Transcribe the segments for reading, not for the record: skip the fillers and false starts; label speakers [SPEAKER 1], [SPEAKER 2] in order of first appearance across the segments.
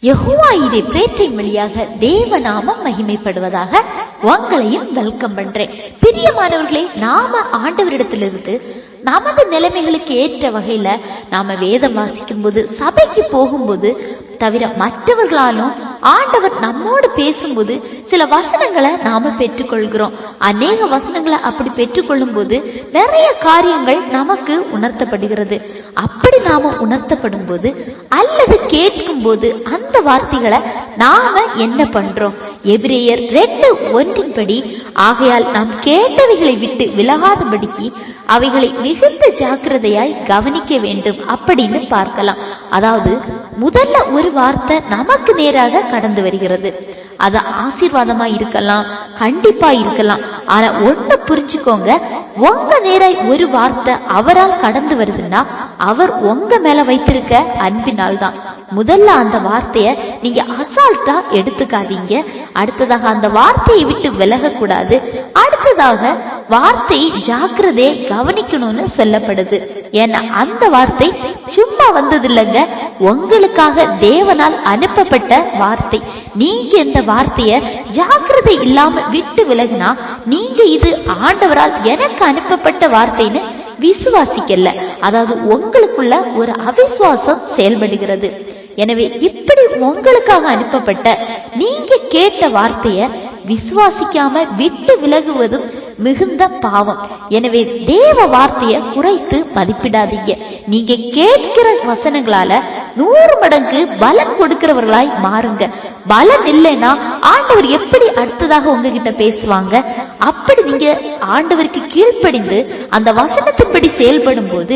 [SPEAKER 1] யெகோவா இதே பிரேட்டின் வழியாக தேவநாமம் மகிமைப்படுவதாக உங்களையும் வெல்கம் பண்றேன். பிரியமானவர்களே, நாம ஆண்டவரிடத்திலிருந்து நமது நிலைமைகளுக்கு ஏற்ற வகையில நாம வேதம் வாசிக்கும் போது, சபைக்கு போகும்போது தவிர மற்றவர்களாலும் ஆண்டவர் நம்மோடு பேசும்போது சில வசனங்களை நாம பெற்றுக்கொள்கிறோம். அநேக வசனங்களை அப்படி பெற்றுக்கொள்ளும் போது நிறைய காரியங்கள் நமக்கு உணர்த்தப்படுகிறது. அப்படி நாம உணர்த்தப்படும் போது அல்லது கேட்கும் போது அந்த வார்த்தைகளை நாம என்ன பண்றோம்? எபிரேயர் 2:1 ஆகையால் நாம் கேட்டவைகளை விட்டு விலகாதபடிக்கு அவைகளை மிகுந்த ஜாக்கிரதையாய் கவனிக்க வேண்டும் அப்படின்னு பார்க்கலாம். அதாவது முதல்ல ஒரு வார்த்தை நமக்கு நேராக கடந்து வருகிறது. அது ஆசீர்வாதமா இருக்கலாம், கண்டிப்பா இருக்கலாம். ஆனா ஒண்ணு புரிஞ்சுக்கோங்க, உங்க நேராய் ஒரு வார்த்தை அவரால் கடந்து வருதுன்னா அவர் உங்க மேல வைத்திருக்க அன்பினால் தான். முதல்ல அந்த வார்த்தைய நீங்க அசால்ட்டா எடுத்துக்காதீங்க. அடுத்ததாக அந்த வார்த்தையை விட்டு விலக கூடாது. அடுத்ததாக வார்த்தையை ஜாக்கிரதையை கவனிக்கணும்னு சொல்லப்படுது. ஏன்னா அந்த வார்த்தை சும்மா வந்தது இல்லைங்க, உங்களுக்காக தேவனால் அனுப்பப்பட்ட வார்த்தை. நீங்க இந்த வார்த்தைய ஜாக்கிரதை இல்லாம விட்டு விலகுனா நீங்க இது ஆண்டவரால் எனக்கு அனுப்பப்பட்ட வார்த்தைன்னு விசுவாசிக்கல. அதாவது உங்களுக்குள்ள ஒரு அவிசுவாசம் செயல்படுகிறது. எனவே இப்படி உங்களுக்காக அனுப்பப்பட்ட நீங்க கேட்ட வார்த்தைய விசுவாசிக்காம விட்டு விலகுவதும் மிகுந்த பாவம். எனவே தேவ வார்த்தைய குறைத்து மதிப்பிடாதீங்க. நீங்க கேட்கிற வசனங்களால 100 மடங்கு பலன் கொடுக்கிறவர்களாய் மாறுங்க. பலன் இல்லைன்னா ஆண்டவர் எப்படி அடுத்ததாக உங்ககிட்ட பேசுவாங்க? அப்படி நீங்க ஆண்டவருக்கு கீழ்ப்படிந்து அந்த வசனத்தின்படி செயல்படும் போது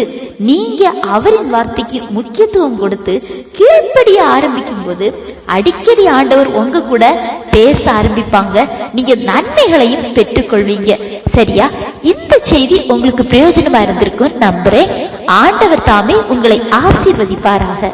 [SPEAKER 1] நீங்க அவரின் வார்த்தைக்கு முக்கியத்துவம் கொடுத்து கீழ்ப்படிய ஆரம்பிக்கும் போது அடிக்கடி ஆண்டவர் உங்க கூட பேச ஆரம்பிப்பாங்க. நீங்க நன்மைகளையும் பெற்றுக்கொள்வீங்க. சரியா? இந்த செய்தி உங்களுக்கு பிரயோஜனமா இருந்திருக்கும் நம்புறேன். ஆண்டவர் தாமே உங்களை ஆசீர்வதிப்பாராக.